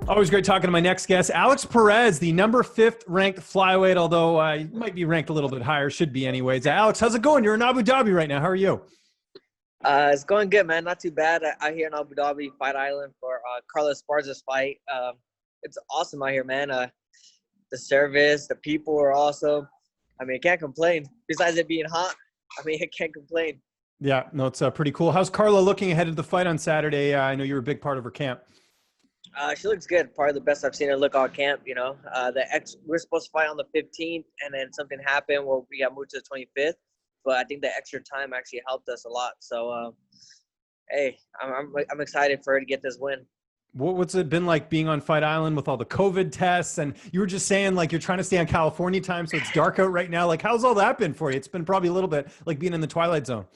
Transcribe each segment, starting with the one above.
Always great talking to my next guest, Alex Perez, the number 5th ranked flyweight, although he might be ranked a little bit higher, should be anyways. Alex, how's it going? You're in Abu Dhabi right now. How are you? It's going good, man. Not too bad. Out here in Abu Dhabi, Fight Island for Carla Esparza's fight. It's awesome out here, man. The service, the people are awesome. I mean, I can't complain. Besides it being hot, I mean, I can't complain. Yeah, no, it's pretty cool. How's Carla looking ahead of the fight on Saturday? I know you're a big part of her camp. She looks good. Probably the best I've seen her look all camp, you know. We're supposed to fight on the 15th, and then something happened where we got moved to the 25th. But I think the extra time actually helped us a lot. So, hey, I'm excited for her to get this win. What's it been like being on Fight Island with all the COVID tests? And you were just saying, like, you're trying to stay on California time, so it's dark out right now. Like, how's all that been for you? It's been probably a little bit like being in the Twilight Zone.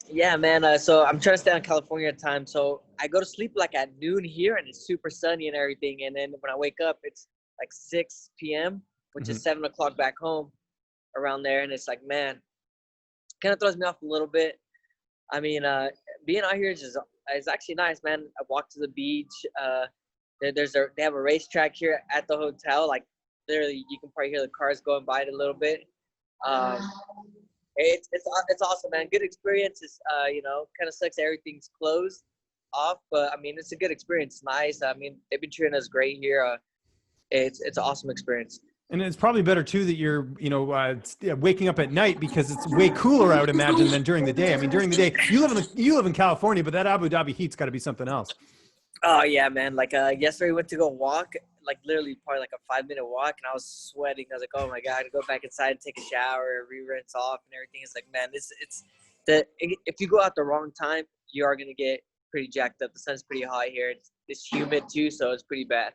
Yeah, man. So I'm trying to stay on California time. So I go to sleep like at noon here, and it's super sunny and everything. And then when I wake up, it's like 6 p.m., which is 7 o'clock back home around there. And it's like, man, kind of throws me off a little bit. I mean, being out here is actually nice, man. I walk to the beach. They have a racetrack here at the hotel. Like, literally, you can probably hear the cars going by it a little bit. It's awesome, man. Good experience. Kind of sucks everything's closed off, but I mean, it's a good experience. It's nice. I mean, they've been treating us great here. It's an awesome experience. And it's probably better too that you're, waking up at night because it's way cooler, I would imagine, than during the day. I mean, during the day, you live in California, but that Abu Dhabi heat's got to be something else. Oh yeah, man. Like yesterday, we went to go walk. Like literally, probably like a 5-minute walk, and I was sweating. I was like, oh my god, I go back inside and take a shower, re-rinse off, and everything. It's like, man, if you go out the wrong time, you are gonna get pretty jacked up. The sun's pretty hot here. It's humid too, so it's pretty bad.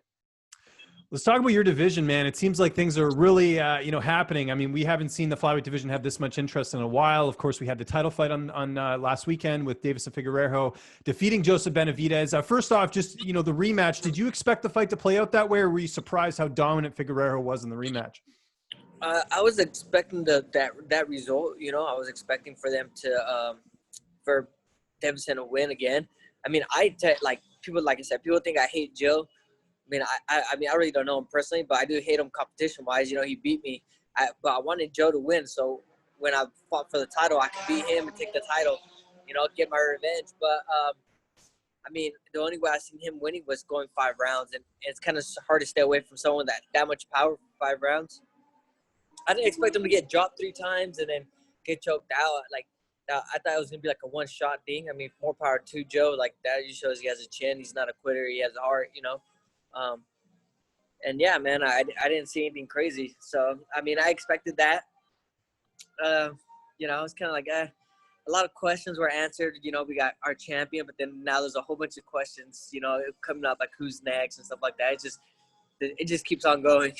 Let's talk about your division, man. It seems like things are really, happening. I mean, we haven't seen the flyweight division have this much interest in a while. Of course, we had the title fight on last weekend with Deiveson Figueiredo defeating Joseph Benavidez. First off, just, the rematch. Did you expect the fight to play out that way, or were you surprised how dominant Figueiredo was in the rematch? I was expecting that result. I was expecting for them for Deiveson to win again. I mean, people, like I said, people think I hate Joe. I mean, I really don't know him personally, but I do hate him competition-wise. He beat me. But I wanted Joe to win, so when I fought for the title, I could beat him and take the title, get my revenge. But, I mean, the only way I seen him winning was going 5 rounds, and it's kind of hard to stay away from someone that much power for 5 rounds. I didn't expect him to get dropped 3 times and then get choked out. I thought it was going to be like a one-shot thing. I mean, more power to Joe. Like, that just shows he has a chin. He's not a quitter. He has a heart, and yeah, man, I didn't see anything crazy. So, I mean, I expected that. It's kind of like a lot of questions were answered. We got our champion, but then now there's a whole bunch of questions, coming up, like who's next and stuff like that. It just keeps on going.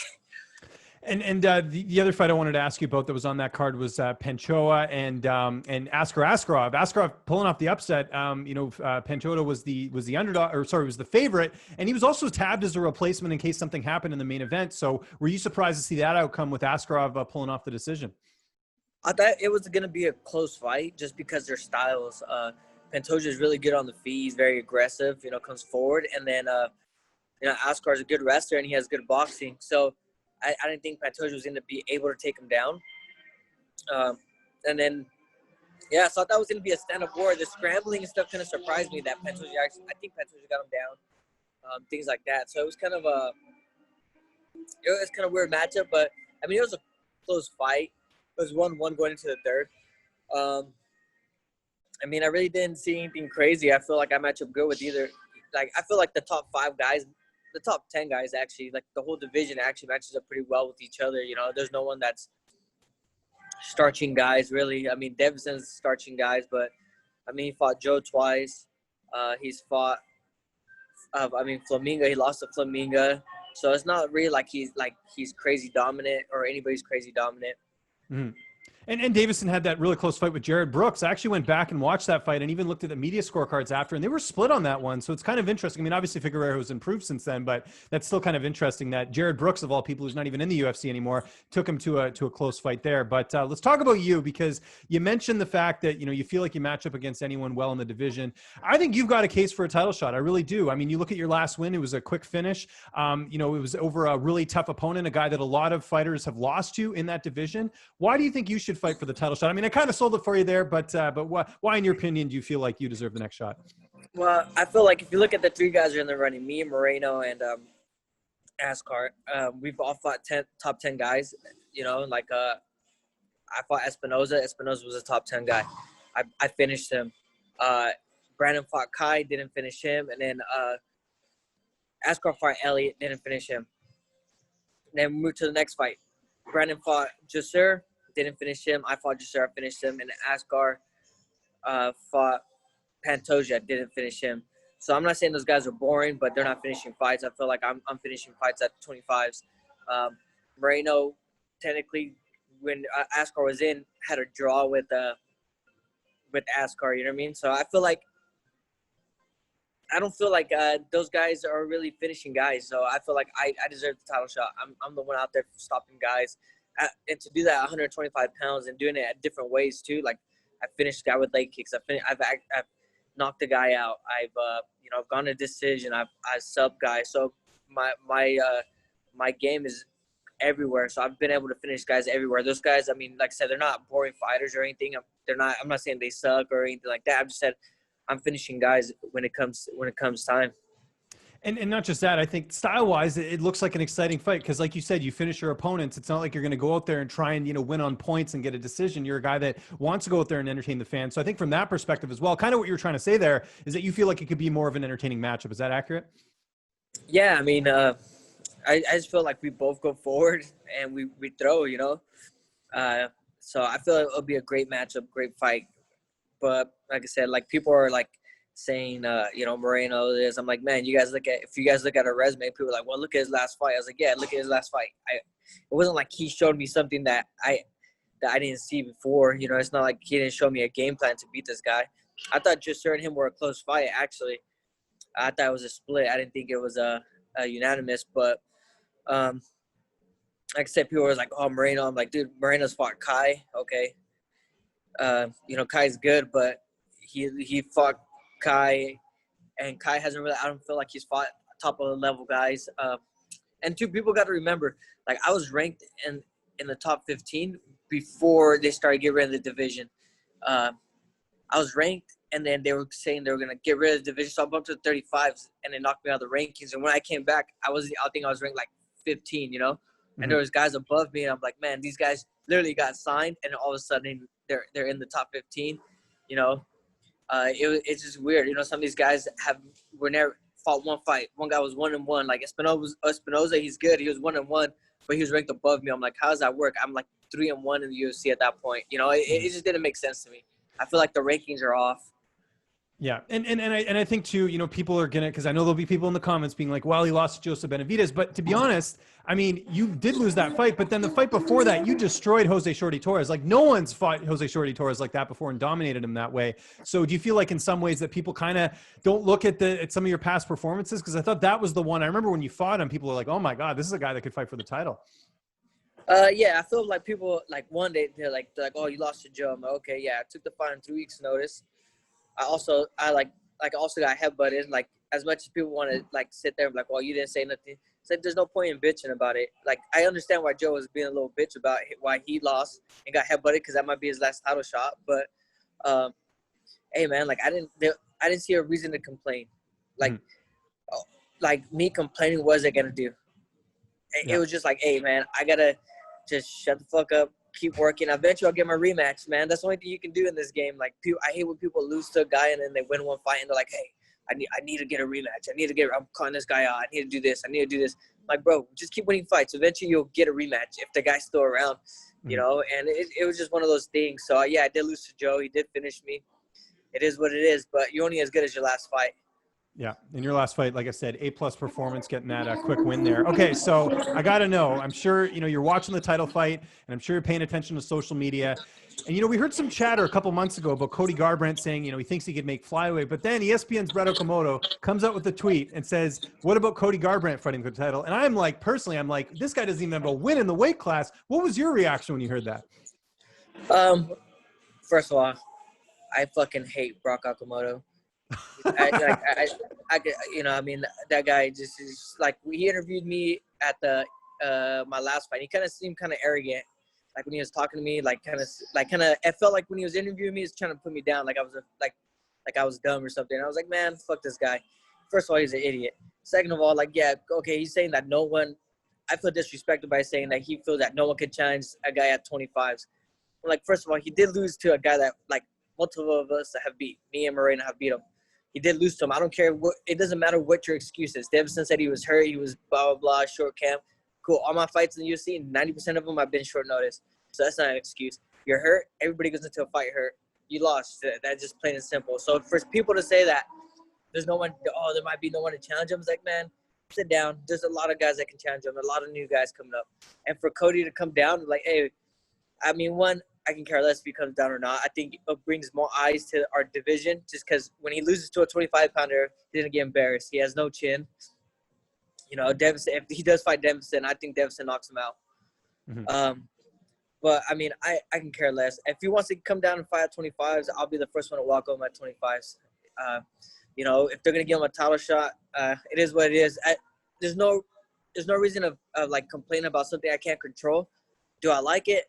And the other fight I wanted to ask you about that was on that card was Panchoa and Askarov. Askarov pulling off the upset. Panchoa was the underdog, was the favorite, and he was also tabbed as a replacement in case something happened in the main event. So were you surprised to see that outcome with Askarov pulling off the decision? I thought it was going to be a close fight just because their styles. Pantoja is really good on the feet. He's very aggressive, comes forward. And then, Askar is a good wrestler and he has good boxing. So I didn't think Pantoja was going to be able to take him down. So I thought that was going to be a stand-up war. The scrambling and stuff kind of surprised me that I think Pantoja got him down, things like that. So it was kind of a weird matchup, but I mean, it was a close fight. It was 1-1 going into the third. I mean, I really didn't see anything crazy. I feel like I match up good with either. Like, I feel like the top 5 guys, the top 10 guys actually, like the whole division actually matches up pretty well with each other. There's no one that's starching guys, really. I mean, Deiveson's starching guys, but, I mean, he fought Joe twice. He's fought, Flamingo. He lost to Flamingo. So it's not really like he's crazy dominant or anybody's crazy dominant. Mm-hmm. And Deiveson had that really close fight with Jared Brooks. I actually went back and watched that fight and even looked at the media scorecards after, and they were split on that one. So it's kind of interesting. I mean, obviously Figueiredo has improved since then, but that's still kind of interesting that Jared Brooks, of all people, who's not even in the UFC anymore, took him to a close fight there. But let's talk about you, because you mentioned the fact that, you feel like you match up against anyone well in the division. I think you've got a case for a title shot. I really do. I mean, you look at your last win, it was a quick finish. It was over a really tough opponent, a guy that a lot of fighters have lost to in that division. Why do you think you should fight for the title shot? I mean, I kind of sold it for you there, but why, in your opinion, do you feel like you deserve the next shot? Well, I feel like if you look at the three guys who are in the running, me, Moreno, and Askar, we've all fought top 10 guys. I fought Espinoza. Espinoza was a top 10 guy. I finished him. Brandon fought Kai, didn't finish him, and then Askar fought Elliott, didn't finish him. Then we moved to the next fight. Brandon fought Jasur, didn't finish him. I fought Jasur, I finished him. And Askar fought Pantoja, didn't finish him. So I'm not saying those guys are boring, but they're not finishing fights. I feel like I'm finishing fights at 25s. Moreno, technically, when Askar was in, had a draw with Askar, you know what I mean? So I don't feel like those guys are really finishing guys. So I feel like I deserve the title shot. I'm the one out there stopping guys. And to do that 125 pounds and doing it at different ways too. Like I finished the guy with leg kicks. I've knocked the guy out. I've gone to decision. I sub guys. So my game is everywhere. So I've been able to finish guys everywhere. Those guys, I mean, like I said, they're not boring fighters or anything. I'm not saying they suck or anything like that. I've just said I'm finishing guys when it comes time. And not just that, I think style-wise, it looks like an exciting fight because, like you said, you finish your opponents. It's not like you're going to go out there and try and, win on points and get a decision. You're a guy that wants to go out there and entertain the fans. So I think from that perspective as well, kind of what you're trying to say there is that you feel like it could be more of an entertaining matchup. Is that accurate? Yeah, I mean, I just feel like we both go forward and we throw, So I feel like it'll be a great matchup, great fight. But like I said, like people are like saying, Moreno is. I'm like, man, if you guys look at a resume, people are like, well, look at his last fight. I was like, yeah, look at his last fight. It wasn't like he showed me something that I didn't see before. It's not like he didn't show me a game plan to beat this guy. I thought Jasur and him were a close fight. Actually, I thought it was a split. I didn't think it was a unanimous. But like I said, people were like, oh, Moreno. I'm like, dude, Moreno's fought Kai. Okay. Kai's good, but he fought Kai, and Kai hasn't really. I don't feel like he's fought top of the level guys. And two, people got to remember, like I was ranked in the top 15 before they started getting rid of the division. I was ranked, and then they were saying they were gonna get rid of the division, so I bumped to the 35s, and they knocked me out of the rankings. And when I came back, I think I was ranked like 15, and there was guys above me, and I'm like, man, these guys literally got signed, and all of a sudden they're in the top 15, It's just weird, some of these guys were never fought one fight. One guy was 1-1, like Espinoza, he's good. He was 1-1, but he was ranked above me. I'm like, how does that work? I'm like 3-1 in the UFC at that point. It just didn't make sense to me. I feel like the rankings are off. Yeah. And I think too, people are because I know there'll be people in the comments being like, well, he lost to Joseph Benavidez. But to be honest, I mean, you did lose that fight, but then the fight before that, you destroyed Jose Shorty Torres. Like no one's fought Jose Shorty Torres like that before and dominated him that way. So do you feel like in some ways that people kind of don't look at some of your past performances? Because I thought that was the one. I remember when you fought him, people were like, oh my God, this is a guy that could fight for the title. Yeah, I feel like people like one day they're like, oh, you lost to Joe. I'm like, okay, yeah, I took the fight in 3 weeks' notice. I also got headbutted. Like as much as people want to like sit there and be like, well, you didn't say nothing. It's like there's no point in bitching about it. Like I understand why Joe was being a little bitch about why he lost and got headbutted because that might be his last title shot. But hey man, like I didn't see a reason to complain. Like like me complaining, what is it gonna do? It was just like, hey man, I gotta just shut the fuck up. Keep working. Eventually, I'll get my rematch, man. That's the only thing you can do in this game. Like, I hate when people lose to a guy and then they win one fight and they're like, "Hey, I need to get a rematch. I'm calling this guy out. I need to do this. I'm like, bro, just keep winning fights. Eventually, you'll get a rematch if the guy's still around, And it was just one of those things. So yeah, I did lose to Joe. He did finish me. It is what it is. But you're only as good as your last fight. Yeah. In your last fight, like I said, A+ performance, getting that quick win there. Okay. So I got to know, I'm sure, you're watching the title fight and I'm sure you're paying attention to social media. And, we heard some chatter a couple months ago about Cody Garbrandt saying, he thinks he could make flyweight, but then ESPN's Brett Okamoto comes out with a tweet and says, what about Cody Garbrandt fighting for the title? And I'm like, personally, this guy doesn't even have a win in the weight class. What was your reaction when you heard that? First of all, I fucking hate Brock Okamoto. That guy just is like, he interviewed me at my last fight. He kind of seemed kind of arrogant, like when he was talking to me, it felt like when he was interviewing me, he was trying to put me down, like I was like I was dumb or something. And I was like, man, fuck this guy. First of all, he's an idiot. Second of all, like, yeah, okay, he's saying that I feel disrespected by saying that he feels that no one could challenge a guy at 25s. Like, first of all, he did lose to a guy that, like, multiple of us have beat. Me and Moreno have beat him. He did lose to him. I don't care it doesn't matter what your excuse is. Deiveson said he was hurt. He was blah, blah, blah, short camp. Cool. All my fights in the UFC, 90% of them I've been short notice. So that's not an excuse. You're hurt. Everybody goes into a fight hurt. You lost. That's just plain and simple. So for people to say that there's no one, there might be no one to challenge him, it's like, man, sit down. There's a lot of guys that can challenge him. A lot of new guys coming up. And for Cody to come down, like, hey, I mean, I can care less if he comes down or not. I think it brings more eyes to our division just because when he loses to a 25-pounder, he didn't get embarrassed. He has no chin. Deiveson, if he does fight Deiveson, I think Deiveson knocks him out. Mm-hmm. But, I mean, I can care less. If he wants to come down and fight at 25s, I'll be the first one to walk home at 25s. If they're going to give him a title shot, it is what it is. There's no reason of like, complaining about something I can't control. Do I like it?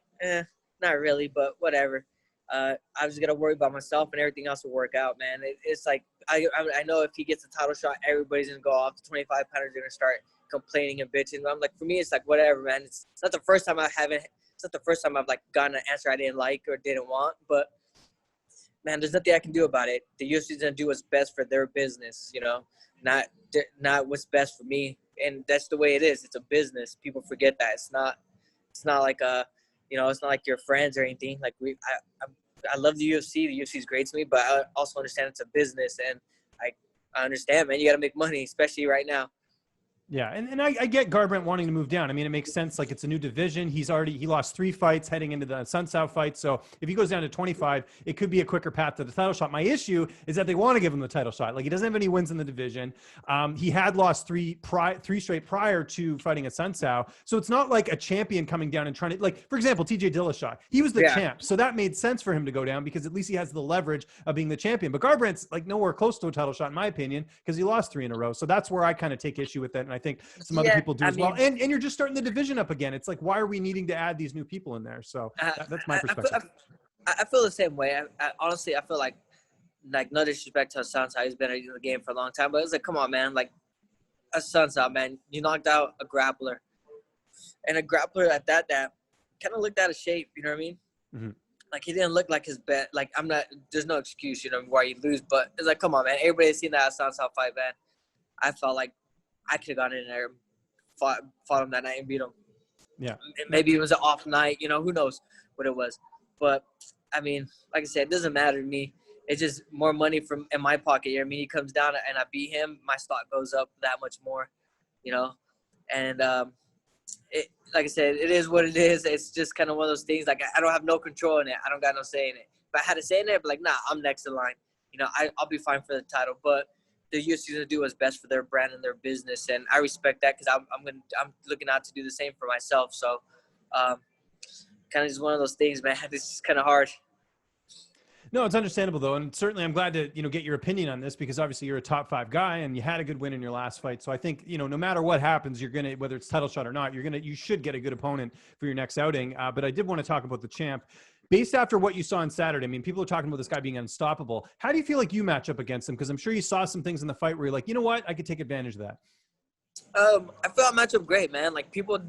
Not really, but whatever. I just got to worry about myself and everything else will work out, man. It's like, I know if he gets a title shot, everybody's going to go off. The 25-pounders are going to start complaining and bitching. I'm like, for me, it's like, whatever, man. It's not the first time I've like gotten an answer I didn't like or didn't want, but man, there's nothing I can do about it. The UFC's going to do what's best for their business, not what's best for me. And that's the way it is. It's a business. People forget that. It's not like it's not like you're friends or anything. Like I love the UFC. The UFC is great to me, but I also understand it's a business, and I understand, man. You got to make money, especially right now. Yeah, and I get Garbrandt wanting to move down. I mean, it makes sense. Like, it's a new division. He lost 3 fights heading into the Sun South fight. So if he goes down to 25, it could be a quicker path to the title shot. My issue is that they want to give him the title shot. Like, he doesn't have any wins in the division. He had lost three straight prior to fighting at Sun South. So it's not like a champion coming down and trying to, like, for example, TJ Dillashaw. He was the champ. So that made sense for him to go down because at least he has the leverage of being the champion. But Garbrandt's like nowhere close to a title shot, in my opinion, because he lost 3 in a row. So that's where I kind of take issue with it. And I think some other people do as well. And you're just starting the division up again. It's like, why are we needing to add these new people in there? So that's my perspective. I feel the same way. Honestly, I feel like no disrespect to Sansa. He's been in the game for a long time, but it's like, come on, man. Like, a Sansa, man. You knocked out a grappler. And a grappler at that kind of looked out of shape. You know what I mean? Mm-hmm. Like, he didn't look like his best. Like, there's no excuse, why you lose. But it's like, come on, man. Everybody's seen that Sansa fight, man. I felt like I could have gone in there, fought him that night and beat him. Yeah. Maybe it was an off night, who knows what it was. But, I mean, like I said, it doesn't matter to me. It's just more money in my pocket. I mean, he comes down and I beat him, my stock goes up that much more, And, like I said, it is what it is. It's just kind of one of those things. Like, I don't have no control in it. I don't got no say in it. If I had a say in it, I'd be like, nah, I'm next in line. I'll be fine for the title. But the UFC is going to do what's best for their brand and their business, and I respect that because I'm looking out to do the same for myself. So, kind of just one of those things, man. This is kind of hard. No, it's understandable though, and certainly I'm glad to get your opinion on this because obviously you're a top 5 guy and you had a good win in your last fight. So I think no matter what happens, you're gonna, whether it's title shot or not, you should get a good opponent for your next outing. But I did want to talk about the champ. Based after what you saw on Saturday, I mean, people are talking about this guy being unstoppable. How do you feel like you match up against him? Because I'm sure you saw some things in the fight where you're like, you know what, I could take advantage of that. I feel I match up great, man. Like, people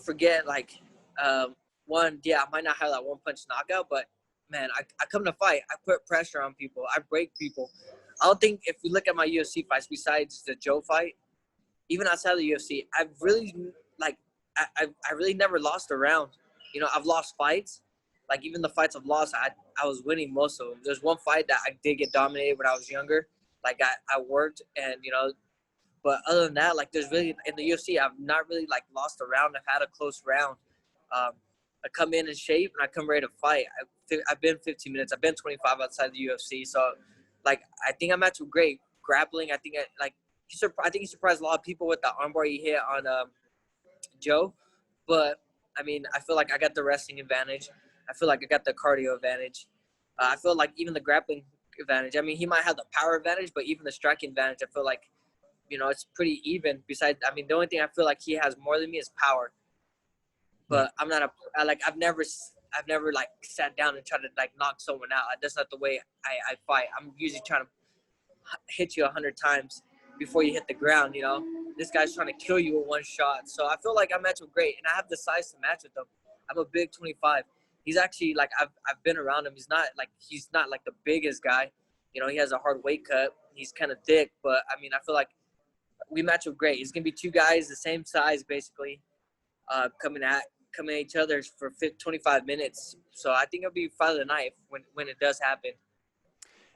forget, like, I might not have that one punch knockout, but man, I come to fight. I put pressure on people. I break people. I don't think if we look at my UFC fights, besides the Joe fight, even outside of the UFC, I've really I really never lost a round. I've lost fights. Like, even the fights I've lost, I was winning most of them. There's one fight that I did get dominated when I was younger. Like I worked and, you know, but other than that, like there's really in the UFC, I've not really like lost a round. I've had a close round. I come in shape and I come ready to fight. I've been 15 minutes. I've been 25 outside the UFC. So like, I think I'm actually great grappling. I think I think he surprised a lot of people with the armbar he hit on Joe. But I mean, I feel like I got the wrestling advantage. I feel like I got the cardio advantage. I feel like even the grappling advantage. I mean, he might have the power advantage, but even the striking advantage, I feel like, you know, it's pretty even. Besides, I mean, the only thing I feel like he has more than me is power. But I'm not I've never like sat down and tried to like knock someone out. That's not the way I fight. I'm usually trying to hit you 100 times before you hit the ground. You know, this guy's trying to kill you with one shot. So I feel like I match him great, and I have the size to match with him. I'm a big 25. He's actually like I've been around him. He's not like the biggest guy. You know, he has a hard weight cut. He's kind of thick, but I mean, I feel like we match up great. It's gonna be two guys the same size, basically, coming at each other for 25 minutes. So I think it'll be fight of the night when it does happen.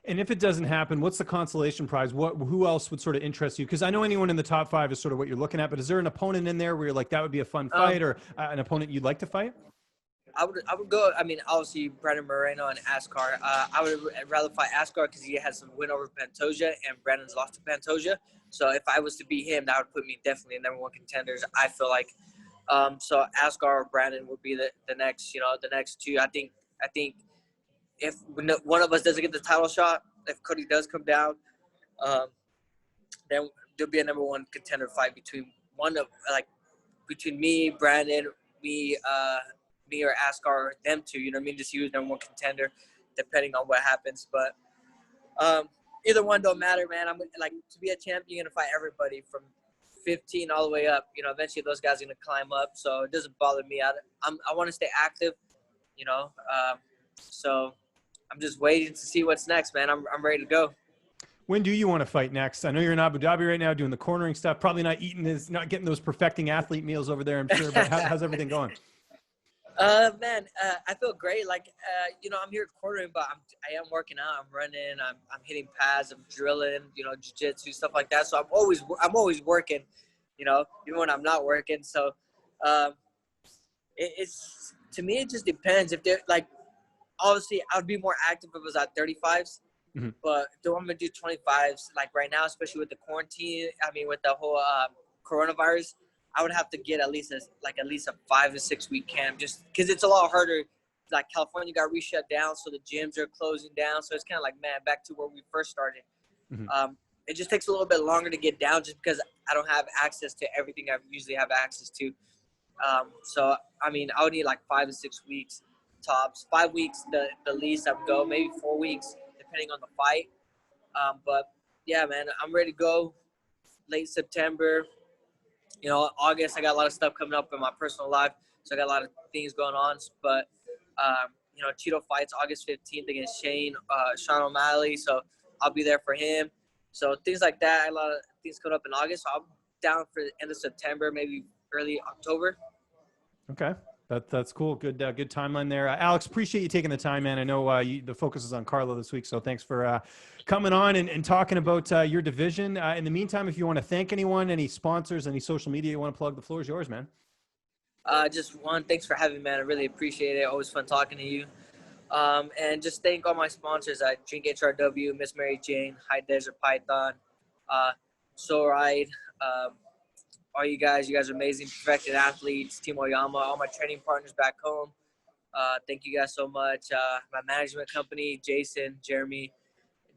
And if it doesn't happen, what's the consolation prize? Who else would sort of interest you? Because I know anyone in the top 5 is sort of what you're looking at, but is there an opponent in there where you're like, that would be a fun fight, or an opponent you'd like to fight? I would go. I mean, obviously Brandon Moreno and Askar. I would rather fight Askar because he has some win over Pantoja, and Brandon's lost to Pantoja. So if I was to beat him, that would put me definitely in #1 contenders. I feel like. So Askar or Brandon would be the next. You know, the next two. I think if one of us doesn't get the title shot, if Cody does come down, then there'll be a #1 contender fight between me, Brandon, me or Askar, or them two, you know what I mean? Just use #1 contender, depending on what happens. But either one don't matter, man. I'm like, to be a champion, you're gonna fight everybody from 15 all the way up. You know, eventually those guys are gonna climb up, so it doesn't bother me. I want to stay active, you know. So I'm just waiting to see what's next, man. I'm ready to go. When do you want to fight next? I know you're in Abu Dhabi right now doing the cornering stuff. Probably not getting those perfecting athlete meals over there, I'm sure. But how's everything going? Man, I feel great. Like, you know, I'm here cornering, but I am working out. I'm running. I'm hitting pads. I'm drilling. You know, jiu-jitsu, stuff like that. So I'm always working. You know, even when I'm not working. So, it's to me, it just depends. If they're like, obviously, I would be more active if it was at 35s. Mm-hmm. But do I'm gonna do 25s like right now, especially with the quarantine. I mean, with the whole coronavirus. I would have to get at least a 5 to 6 week camp, just because it's a lot harder. Like California got re-shut down, so the gyms are closing down. So it's kind of like, man, back to where we first started. Mm-hmm. It just takes a little bit longer to get down, just because I don't have access to everything I usually have access to. So I mean, I would need like 5 to 6 weeks tops. 5 weeks, the least I would go. Maybe 4 weeks, depending on the fight. But yeah, man, I'm ready to go. Late September. You know, August, I got a lot of stuff coming up in my personal life, so I got a lot of things going on. But, you know, Cheeto fights August 15th against Sean O'Malley, so I'll be there for him. So things like that, a lot of things coming up in August. So I'm down for the end of September, maybe early October. Okay. That's cool. Good timeline there. Alex, appreciate you taking the time, man. I know the focus is on Carla this week, so thanks for coming on and talking about your division. In the meantime, if you want to thank anyone, any sponsors, any social media you want to plug, the floor is yours, man. Just one, thanks for having me, man. I really appreciate it. Always fun talking to you. And just thank all my sponsors at Drink HRW, Miss Mary Jane, High Desert Python, Soul Ride, all you guys are amazing, perfected athletes, Team Oyama, all my training partners back home. Thank you guys so much. My management company, Jason, Jeremy,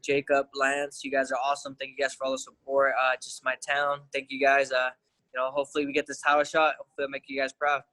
Jacob, Lance, you guys are awesome. Thank you guys for all the support. Just my town. Thank you guys. You know, hopefully we get this title shot. Hopefully I'll make you guys proud.